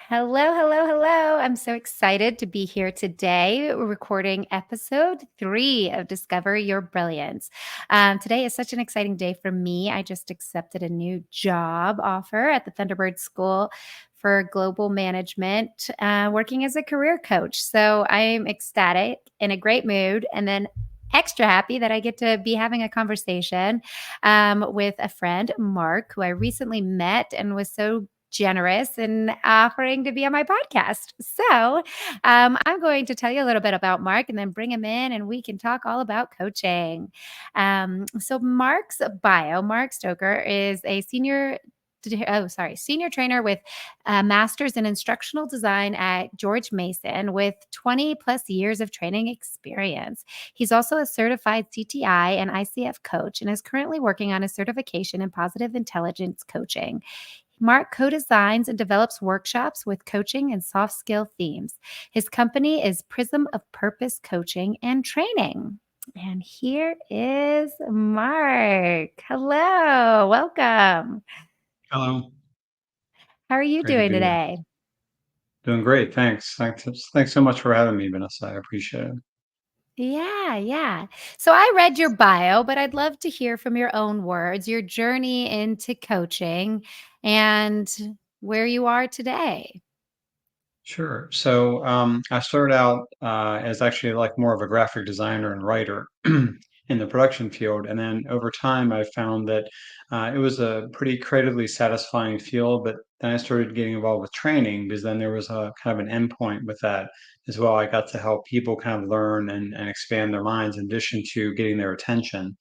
Hello, hello, hello. I'm so excited to be here today. We're recording episode 3 of Discover Your Brilliance. Today is such an exciting day for me. I just accepted a new job offer at the Thunderbird School for Global Management, working as a career coach. So I'm ecstatic, in a great mood, and then extra happy that I get to be having a conversation with a friend, Marc, who I recently met and was so generous in offering to be on my podcast. So, I'm going to tell you a little bit about Marc and then bring him in and we can talk all about coaching. So, Marc's bio, Marc Stoecker is a senior trainer with a master's in instructional design at George Mason with 20 plus years of training experience. He's also a certified CTI and ICF coach and is currently working on a certification in positive intelligence coaching. Marc co-designs and develops workshops with coaching and soft skill themes. His company is Prism of Purpose Coaching and Training. And here is Marc. Hello, welcome. Hello. How are you Great to doing be here. today? Doing great. Thanks so much for having me, Vanessa. I appreciate it. Yeah. So I read your bio, but I'd love to hear from your own words, your journey into coaching and where you are today. Sure. I started out as actually like more of a graphic designer and writer in the production field, and then over time I found that it was a pretty creatively satisfying field. But then I started getting involved with training because then there was a kind of an endpoint with that as well. I got to help people kind of learn and expand their minds in addition to getting their attention.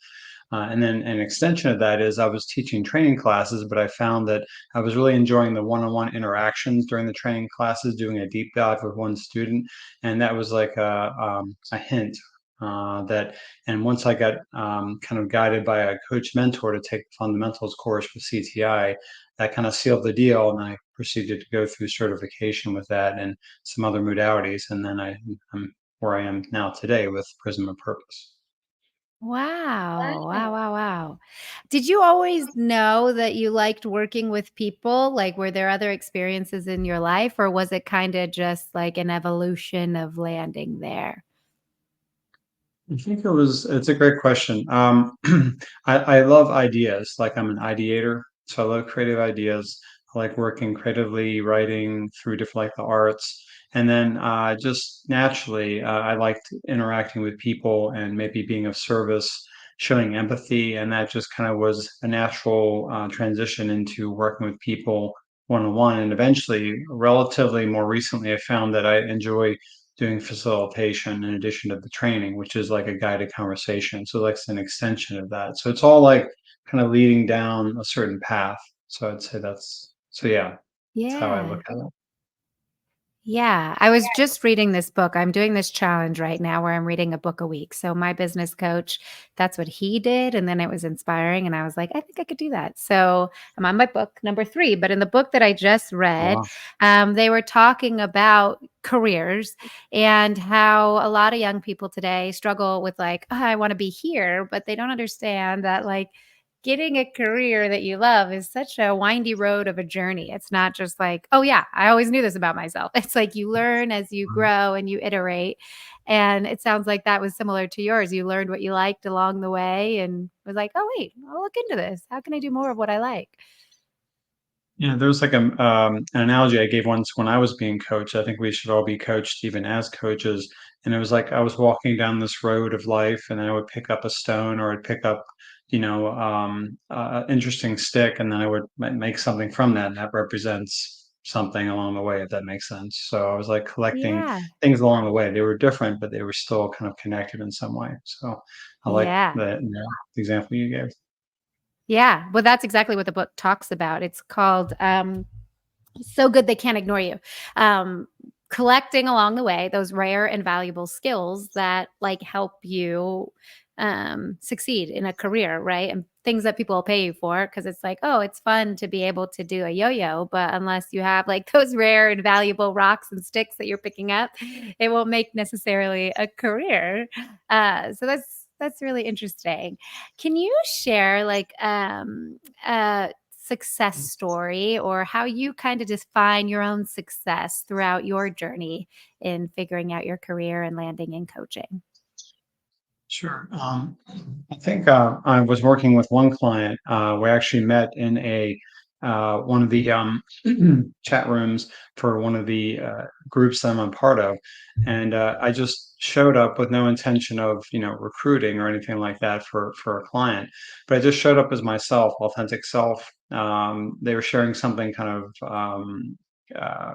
And then an extension of that is I was teaching training classes, but I found that I was really enjoying the one-on-one interactions during the training classes, doing a deep dive with one student. And that was like a hint that, and once I got kind of guided by a coach mentor to take the fundamentals course with CTI, that kind of sealed the deal. And I proceeded to go through certification with that and some other modalities. And then I'm where I am now today with Prism of Purpose. Wow. Wow. Did you always know that you liked working with people? Like, were there other experiences in your life, or was it kind of just like an evolution of landing there? It's a great question. I love ideas. Like I'm an ideator. So I love creative ideas. I like working creatively, writing through different, like the arts. And then just naturally, I liked interacting with people and maybe being of service, showing empathy. And that just kind of was a natural transition into working with people one on one. And eventually, relatively more recently, I found that I enjoy doing facilitation in addition to the training, which is like a guided conversation. So like it's an extension of that. So it's all like kind of leading down a certain path. So I'd say yeah, that's how I Yeah. look at it. Yeah, I was just reading this book. I'm doing this challenge right now where I'm reading a book a week. So my business coach, that's what he did. And then it was inspiring. And I was like, I think I could do that. So I'm on my book number 3. But in the book that I just Oh, read, wow. they were talking about careers and how a lot of young people today struggle with like, oh, I want to be here, but they don't understand that like getting a career that you love is such a windy road of a journey. It's not just like, oh, yeah, I always knew this about myself. It's like you learn as you grow and you iterate. And it sounds like that was similar to yours. You learned what you liked along the way and was like, oh, wait, I'll look into this. How can I do more of what I like? Yeah, there was like an analogy I gave once when I was being coached. I think we should all be coached even as coaches. And it was like I was walking down this road of life and I would pick up a stone or I'd pick up, interesting stick and then I would make something from that and that represents something along the way, if that makes sense. So I was like collecting Yeah. things along the way. They were different, but they were still kind of connected in some way. So I like Yeah. the example you gave. Yeah. Well, that's exactly what the book talks about. It's called So Good They Can't Ignore You. Um, Collecting along the way those rare and valuable skills that like help you succeed in a career, right? And things that people will pay you for because it's like, oh, it's fun to be able to do a yo-yo, but unless you have like those rare and valuable rocks and sticks that you're picking up, it won't make necessarily a career. So that's really interesting. Can you share like success story or how you kind of define your own success throughout your journey in figuring out your career and landing in coaching. Sure. I think I was working with one client. We actually met in a one of the chat rooms for one of the groups that I'm a part of, and I just showed up with no intention of recruiting or anything like that for a client, but I just showed up as myself, authentic self. They were sharing something kind of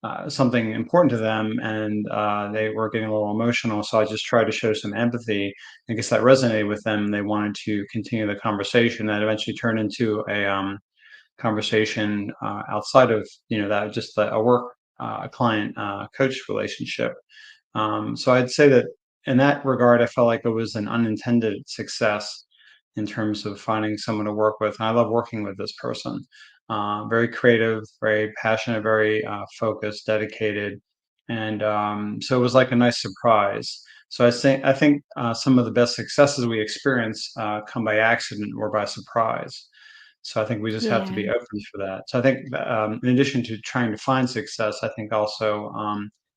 uh, something important to them, and they were getting a little emotional. So I just tried to show some empathy. I guess that resonated with them. They wanted to continue the conversation. That eventually turned into a conversation outside of that, just a work client coach relationship. So I'd say that in that regard, I felt like it was an unintended success in terms of finding someone to work with. And I love working with this person. Very creative, very passionate, very focused, dedicated, and so it was like a nice surprise. So I think some of the best successes we experience come by accident or by surprise. So I think we just have to be Yeah. open for that. So I think in addition to trying to find success, I think also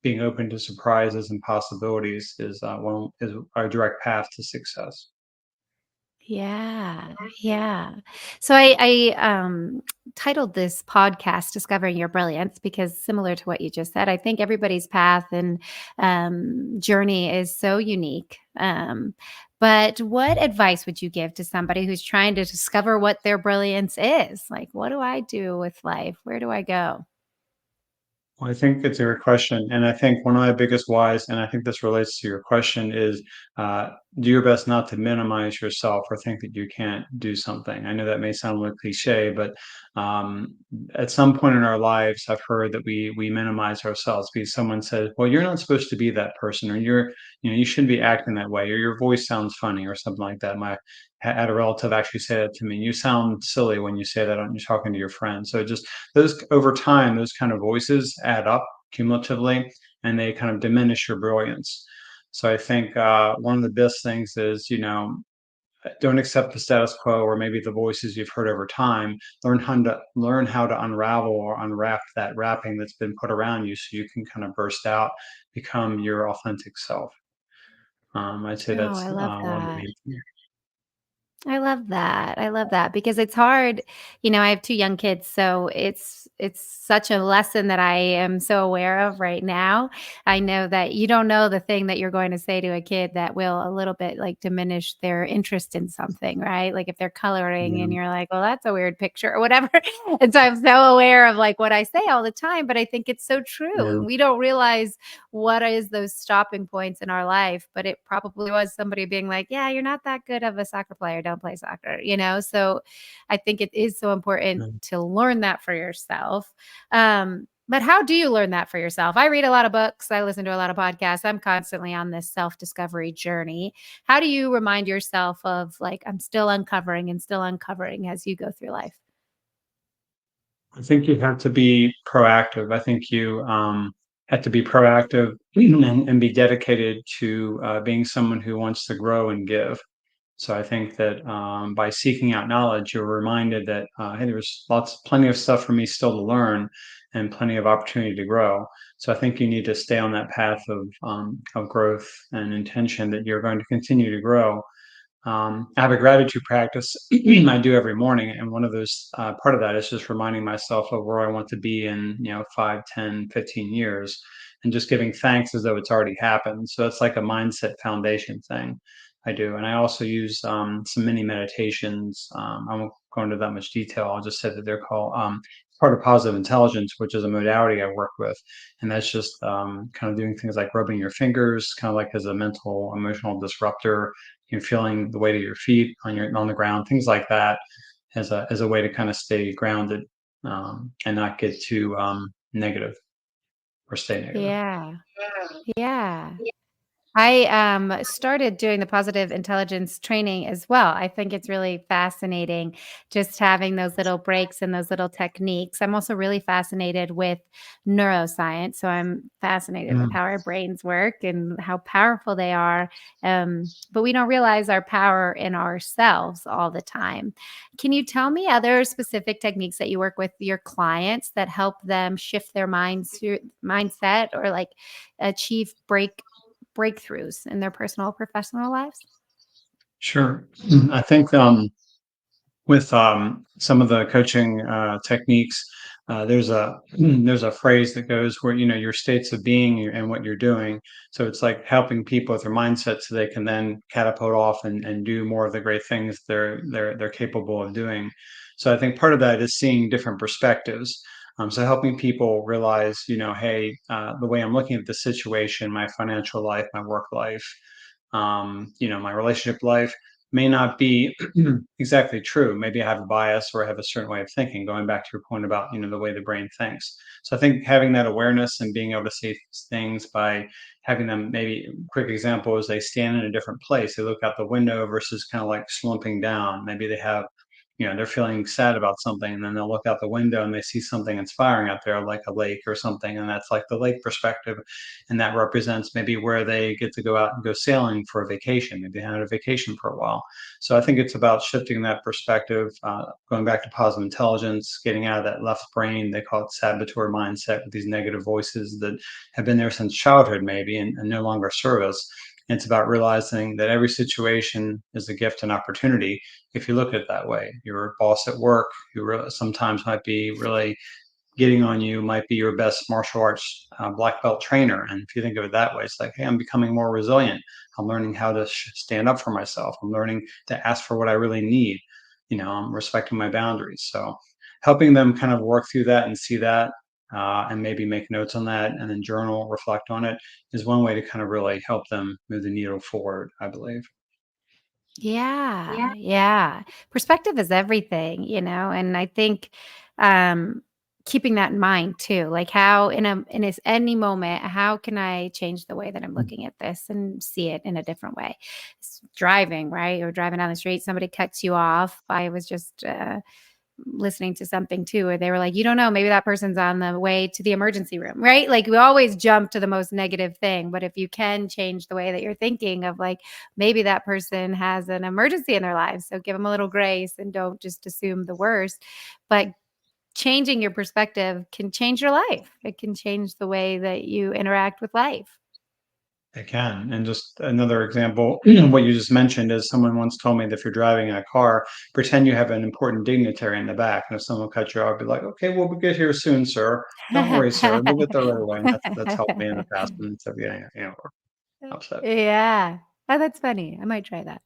being open to surprises and possibilities is our direct path to success. Yeah, yeah. So I titled this podcast "Discovering Your Brilliance" because similar to what you just said, I think everybody's path and journey is so unique. But what advice would you give to somebody who's trying to discover what their brilliance is? Like, what do I do with life? Where do I go? Well, I think it's a great question. And I think one of my biggest whys, and I think this relates to your question, is uh, do your best not to minimize yourself or think that you can't do something. I know that may sound like cliche, but um, at some point in our lives, I've heard that we minimize ourselves because someone says, "Well, you're not supposed to be that person," or you shouldn't be acting that way," or "Your voice sounds funny," or something like that. Had a relative actually say that to me. "You sound silly when you say that when you're talking to your friend." So just those over time, those kind of voices add up cumulatively, and they kind of diminish your brilliance. So I think one of the best things is, don't accept the status quo or maybe the voices you've heard over time. Learn how to unravel or unwrap that wrapping that's been put around you, so you can kind of burst out, become your authentic self. I'd say Oh, that's I love one of the that. main things. I love that. I love that because it's hard. I have 2 young kids, so it's such a lesson that I am so aware of right now. I know that you don't know the thing that you're going to say to a kid that will a little bit, like, diminish their interest in something, right? Like, if they're coloring and Yeah, you're like, "Well, that's a weird picture," or whatever. And so I'm so aware of, like, what I say all the time, but I think it's so true. yeah, We don't realize what is those stopping points in our life, but it probably was somebody being like, "Yeah, you're not that good of a soccer player, don't play soccer," you know? So I think it is so important yeah. to learn that for yourself. But how do you learn that for yourself? I read a lot of books, I listen to a lot of podcasts. I'm constantly on this self-discovery journey. How do you remind yourself of, like, I'm still uncovering and still uncovering as you go through life? I think you have to be proactive. I think you have to be proactive and be dedicated to being someone who wants to grow and give. So I think that by seeking out knowledge, you're reminded that hey, there's plenty of stuff for me still to learn, and plenty of opportunity to grow. So I think you need to stay on that path of growth and intention that you're going to continue to grow. I have a gratitude practice I do every morning, and one of those part of that is just reminding myself of where I want to be in 5, 10, 15 years, and just giving thanks as though it's already happened. So it's like a mindset foundation thing I do, and I also use some mini meditations. I won't go into that much detail. I'll just say that they're called part of positive intelligence, which is a modality I work with, and that's just kind of doing things like rubbing your fingers, kind of like as a mental emotional disruptor, feeling the weight of your feet on the ground, things like that, as a way to kind of stay grounded and not get too negative or stay negative. Yeah. Yeah. I started doing the positive intelligence training as well. I think it's really fascinating just having those little breaks and those little techniques. I'm also really fascinated with neuroscience. So I'm fascinated with Mm. how our brains work and how powerful they are. But we don't realize our power in ourselves all the time. Can you tell me other specific techniques that you work with your clients that help them shift their mindset or like achieve breakthroughs in their personal or professional lives? Sure. I think with some of the coaching techniques, there's a there's a phrase that goes where your states of being and what you're doing. So it's like helping people with their mindset so they can then catapult off and do more of the great things they're capable of doing. So I think part of that is seeing different perspectives. So helping people realize, hey, the way I'm looking at the situation, my financial life, my work life, my relationship life may not be exactly true. Maybe I have a bias or I have a certain way of thinking, going back to your point about, the way the brain thinks. So I think having that awareness and being able to see things by having them, maybe quick example is they stand in a different place. They look out the window versus kind of like slumping down. Maybe they have, they're feeling sad about something and then they'll look out the window and they see something inspiring out there, like a lake or something. And that's like the lake perspective. And that represents maybe where they get to go out and go sailing for a vacation. Maybe they had a vacation for a while. So I think it's about shifting that perspective, going back to positive intelligence, getting out of that left brain. They call it saboteur mindset, with these negative voices that have been there since childhood, maybe, and no longer serve us. It's about realizing that every situation is a gift and opportunity if you look at it that way. Your boss at work, who sometimes might be really getting on you, might be your best martial arts black belt trainer. And if you think of it that way, it's like, hey, I'm becoming more resilient. I'm learning how to stand up for myself. I'm learning to ask for what I really need. I'm respecting my boundaries. So helping them kind of work through that and see that, and maybe make notes on that and then journal, reflect on it, is one way to kind of really help them move the needle forward, I believe. Yeah, yeah. Perspective is everything, and I think um keeping that in mind too. Like how any moment, how can I change the way that I'm looking at this and see it in a different way? Driving, right? Or driving down the street, somebody cuts you off. I was just listening to something too where they were like, you don't know, maybe that person's on the way to the emergency room, right? Like we always jump to the most negative thing, but if you can change the way that you're thinking of like maybe that person has an emergency in their lives, so give them a little grace and don't just assume the worst. But changing your perspective can change your life. It can change the way that you interact with life. It can. And just another example, what you just mentioned is someone once told me that if you're driving in a car, pretend you have an important dignitary in the back. And if someone cuts you off, be like, okay, we'll get here soon, sir. Don't worry, sir. We'll get there right away. And that's helped me in the past instead of getting, upset. Yeah. Oh, that's funny. I might try that.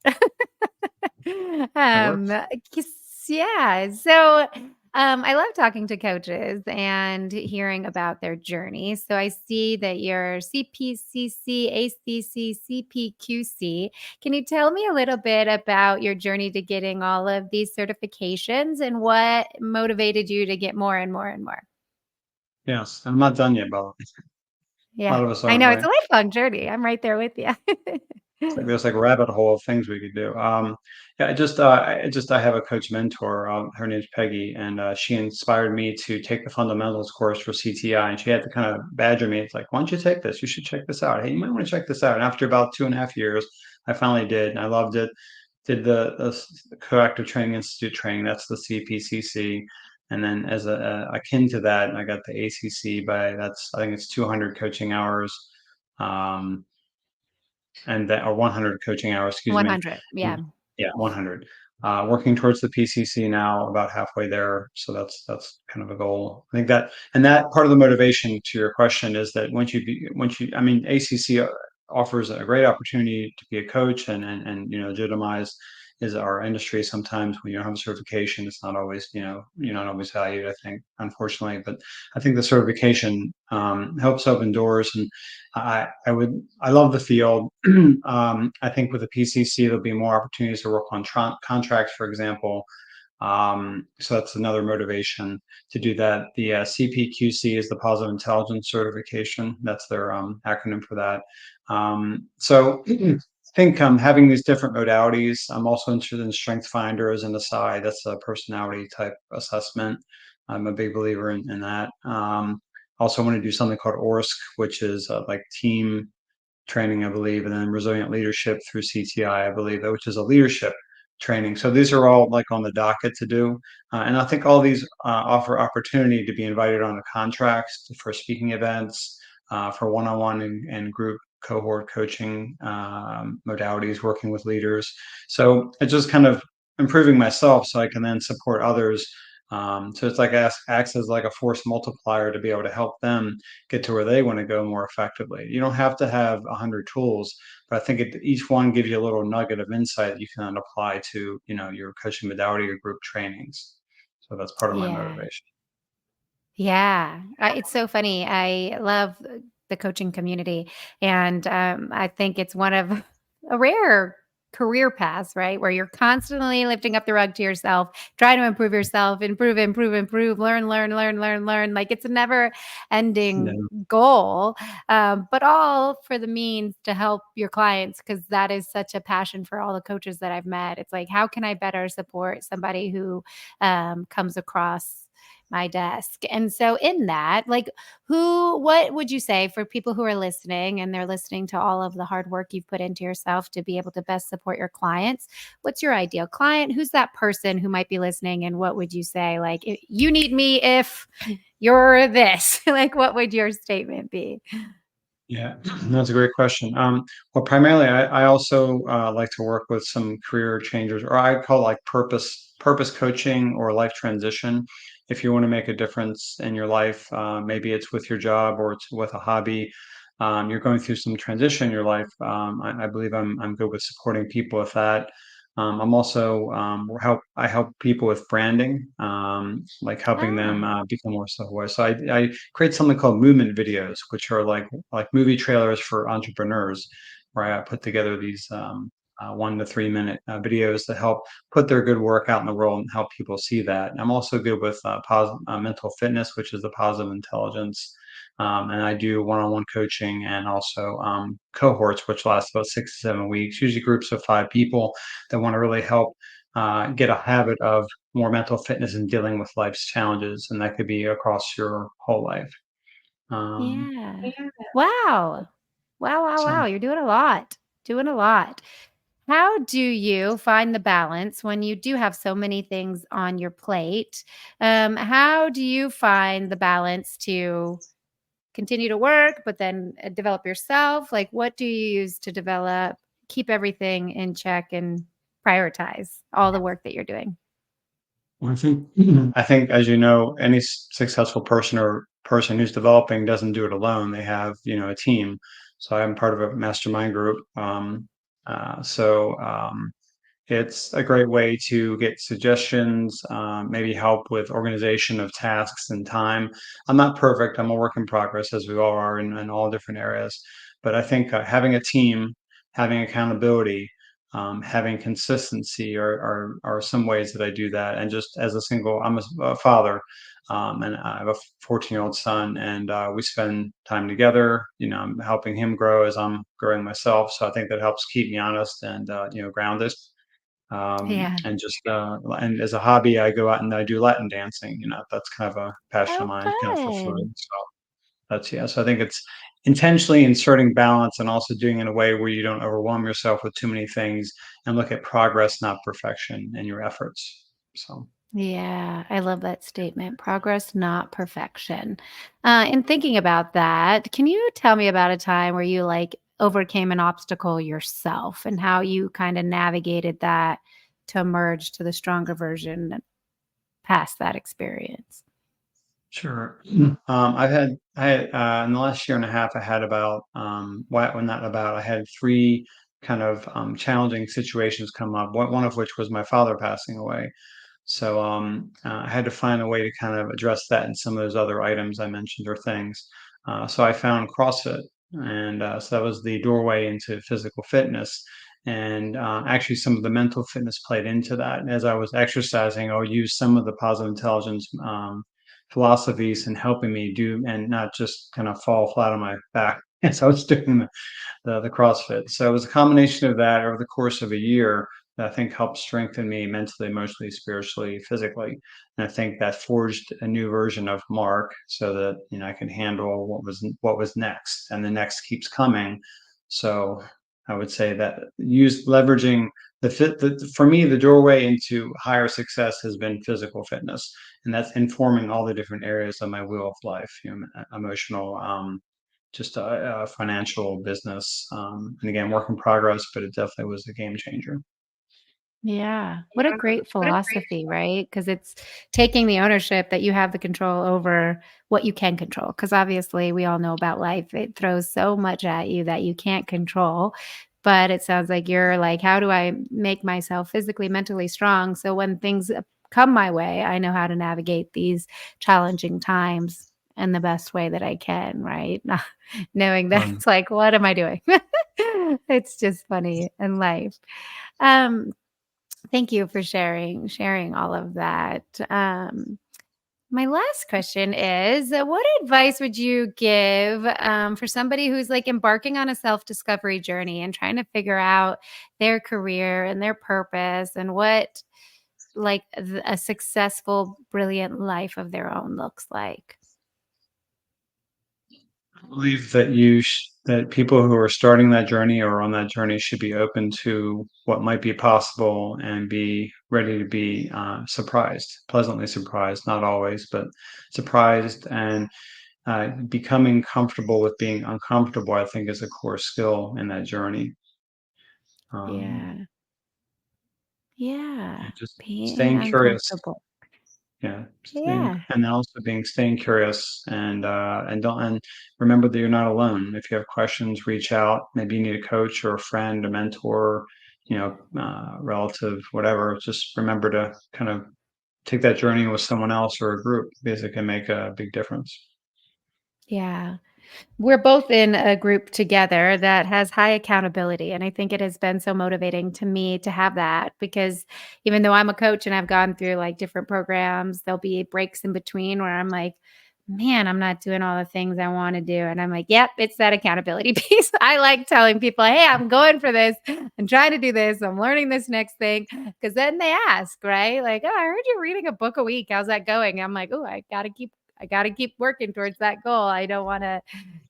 It Um, works. 'cause yeah, so, I love talking to coaches and hearing about their journey. So I see that you're CPCC, ACC, CPQC. Can you tell me a little bit about your journey to getting all of these certifications and what motivated you to get more and more and more? Yes. I'm not done yet, by the way. A Yeah, lot of us I aren't, know it's right? a lifelong journey. I'm right there with you. It's like there's like a rabbit hole of things we could do. Yeah, I have a coach mentor. Her name's Peggy, and she inspired me to take the fundamentals course for CTI. And she had to kind of badger me. It's like, why don't you take this? You should check this out. Hey, you might want to check this out. And after about 2.5 years, I finally did, and I loved it. Did the Coactive Training Institute training. That's the CPCC. And then as akin to that, I got the ACC by I think it's 200 coaching hours. Um, and that or 100 coaching hours, excuse me. 100, yeah. Mm, yeah, 100. Working towards the PCC now, about halfway there. So that's kind of a goal. I think that part of the motivation to your question is that I mean, ACC offers a great opportunity to be a coach and legitimize is our industry. Sometimes when you don't have a certification, it's not always you're not always valued, I think, unfortunately. But I think the certification helps open doors, and I love the field. I think with the PCC, there'll be more opportunities to work on contracts, for example. So that's another motivation to do that. The CPQC is the Positive Intelligence Certification. That's their acronym for that. So I think having these different modalities. I'm also interested in Strength Finder as an aside. That's a personality type assessment. I'm a big believer in that. Also want to do something called ORSC, which is like team training, I believe, and then resilient leadership through CTI, I believe, which is a leadership training. So these are all like on the docket to do. And I think all these offer opportunity to be invited on the contracts for speaking events, for one-on-one and group cohort coaching modalities, working with leaders. So it's just kind of improving myself so I can then support others. So it's like acts as like a force multiplier to be able to help them get to where they want to go more effectively. You don't have to have 100 tools, but I think each one gives you a little nugget of insight that you can then apply to, your coaching modality or group trainings. So that's part of my Yeah. motivation. Yeah, it's so funny. I love the coaching community, and I think it's one of a rare career paths, right? Where you're constantly lifting up the rug to yourself, trying to improve yourself, improve, improve, improve, learn, learn, learn, learn, learn. Like it's a never Yeah. ending goal, but all for the means to help your clients, because that is such a passion for all the coaches that I've met. It's like, how can I better support somebody who comes across my desk? And so in that, like what would you say for people who are listening and they're listening to all of the hard work you've put into yourself to be able to best support your clients? What's your ideal client? Who's that person who might be listening? And what would you say? Like, you need me if you're this. Like, what would your statement be? Yeah, that's a great question. Well, primarily, I also like to work with some career changers, or I call it like purpose coaching or life transition. If you want to make a difference in your life, maybe it's with your job or it's with a hobby. You're going through some transition in your life. I believe I'm good with supporting people with that. I'm also I help people with branding, like helping them Ah, become more self-aware. So I create something called movement videos, which are like movie trailers for entrepreneurs, where I put together these 1 to 3 minute videos to help put their good work out in the world and help people see that. I'm also good with mental fitness, which is the positive intelligence. And I do one-on-one coaching and also cohorts, which last about 6 to 7 weeks, usually groups of 5 people that want to really help get a habit of more mental fitness and dealing with life's challenges. And that could be across your whole life. Um, yeah. Wow. Wow, wow, so wow. You're doing a lot. Doing a lot. How do you find the balance when you do have so many things on your plate? How do you find the balance to continue to work, but then develop yourself? Like, what do you use to keep everything in check and prioritize all the work that you're doing? well, I think, as you know, any successful person or person who's developing doesn't do it alone. They have, a team. So I'm part of a mastermind group. So it's a great way to get suggestions, maybe help with organization of tasks and time. I'm not perfect. I'm a work in progress, as we all are in all different areas. But I think having a team, having accountability, having consistency are some ways that I do that. And just as I'm a father, and I have a 14-year-old son, and we spend time together. I'm helping him grow as I'm growing myself. So I think that helps keep me honest and grounded. Yeah. And as a hobby, I go out and I do Latin dancing. That's kind of a passion of Oh, mine, kind of for fun. fun. So that's yeah. So I think it's intentionally inserting balance and also doing it in a way where you don't overwhelm yourself with too many things and look at progress, not perfection, in your efforts. So Yeah, I love that statement. Progress, not perfection. In thinking about that, can you tell me about a time where you like overcame an obstacle yourself and how you kind of navigated that to emerge to the stronger version past that experience? sure. In the last year and a half, I had about, well, not about, I had three kind of challenging situations come up. One of which was my father passing away. So I had to find a way to kind of address that and some of those other items I mentioned or things. So I found CrossFit, and so that was the doorway into physical fitness. And actually, some of the mental fitness played into that. And as I was exercising, I'll use some of the positive intelligence philosophies in helping me do, and not just kind of fall flat on my back as I was doing the CrossFit. So it was a combination of that over the course of a year that I think helped strengthen me mentally, emotionally, spiritually, physically. And I think that forged a new version of Mark, so that I can handle what was next, and the next keeps coming. So I would say that use leveraging for me, the doorway into higher success has been physical fitness, and that's informing all the different areas of my wheel of life, emotional, just financial, business, and again, work in progress, but it definitely was a game changer. Yeah. What a great philosophy, right? Because it's taking the ownership that you have the control over what you can control. Because obviously, we all know about life. It throws so much at you that you can't control. But it sounds like you're like, how do I make myself physically, mentally strong? So when things come my way, I know how to navigate these challenging times in the best way that I can, right? Not knowing that Right. it's like, what am I doing? It's just funny in life. Um, Thank you for sharing all of that. My last question is, what advice would you give for somebody who's like embarking on a self-discovery journey and trying to figure out their career and their purpose and what like a successful, brilliant life of their own looks like? I believe that that people who are starting that journey or on that journey should be open to what might be possible and be ready to be surprised, pleasantly surprised, not always, but surprised. And becoming comfortable with being uncomfortable, I think, is a core skill in that journey. Um, Yeah. Yeah. just Being staying curious. uncomfortable. Yeah, Yeah. and then also staying curious, and don't, and remember that you're not alone. If you have questions, reach out. Maybe you need a coach or a friend, a mentor, relative, whatever. Just remember to kind of take that journey with someone else or a group, because it can make a big difference. Yeah. We're both in a group together that has high accountability, and I think it has been so motivating to me to have that because even though I'm a coach and I've gone through, like, different programs, there'll be breaks in between where I'm like, "Man, I'm not doing all the things I wanna do," and I'm like, "Yep, it's that accountability piece." I like telling people, "Hey, I'm going for this. I'm trying to do this. I'm learning this next thing," because then they ask, right? Like, "Oh, I heard you're reading a book a week. How's that going?" I'm like, "Oh, I gotta keep working towards that goal. I don't wanna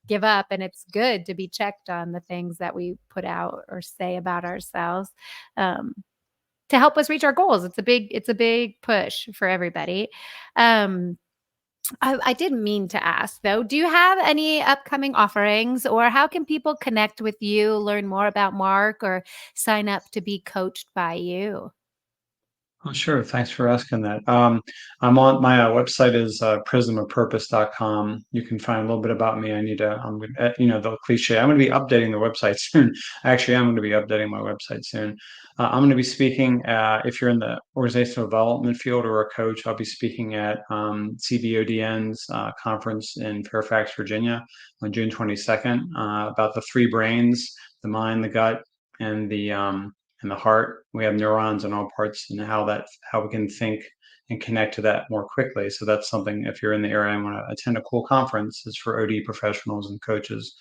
give up, and it's good to be checked on the things that we put out or say about ourselves, um, to help us reach our goals. It's a big push for everybody. Um, I didn't mean to ask though, do you have any upcoming offerings, or how can people connect with you, learn more about Mark, or sign up to be coached by you? Oh, sure. Thanks for asking that. I'm on my website is prismofpurpose.com. You can find a little bit about me. The cliche. I'm going to be updating the website soon. Actually, I'm going to be updating my website soon. I'm going to be speaking. If you're in the organizational development field or a coach, I'll be speaking at CBODN's conference in Fairfax, Virginia, on June 22nd, about the three brains: the mind, the gut, and the heart. We have neurons in all parts, and how we can think and connect to that more quickly. So that's something, if you're in the area and want to attend a cool conference, it's for OD professionals and coaches.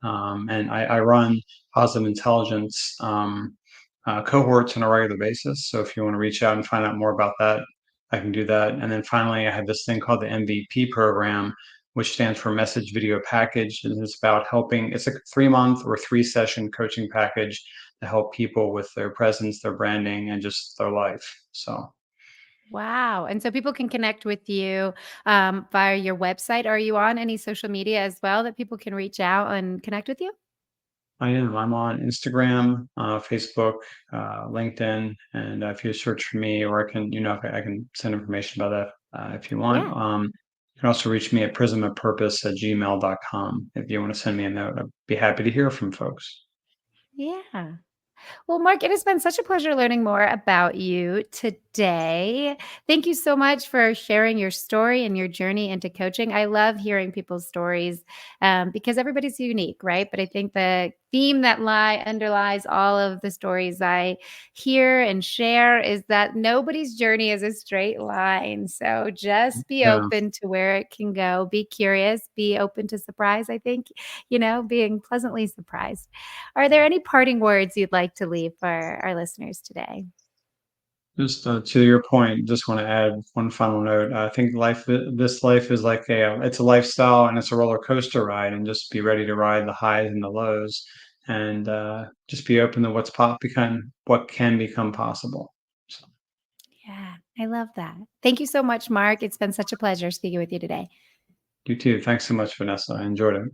And I run positive intelligence cohorts on a regular basis. So if you want to reach out and find out more about that, I can do that. And then finally, I have this thing called the MVP program, which stands for Message Video Package. And it's about helping, it's a 3 month or 3 session coaching package to help people with their presence, their branding, and just their life. So Wow, and so people can connect with you, via your website. Are you on any social media as well that people can reach out and connect with you? I am. I'm on Instagram, Facebook, LinkedIn, and if you search for me, or I can send information about that if you want. Yeah. You can also reach me at prismofpurpose@gmail.com if you want to send me a note. I'd be happy to hear from folks. Yeah. Well, Mark, it has been such a pleasure learning more about you today. Thank you so much for sharing your story and your journey into coaching. I love hearing people's stories because everybody's unique, right? But I think the theme that underlies all of the stories I hear and share is that nobody's journey is a straight line. So just be Yeah. open to where it can go. Be curious, be open to surprise, I think, being pleasantly surprised. Are there any parting words you'd like to leave for our listeners today? Just to your point, just want to add one final note. I think this life is like it's a lifestyle and it's a roller coaster ride, and just be ready to ride the highs and the lows, and just be open to what can become possible. So, Yeah, I love that. Thank you so much, Mark. It's been such a pleasure speaking with you today. you too. Thanks so much, Vanessa. I enjoyed it.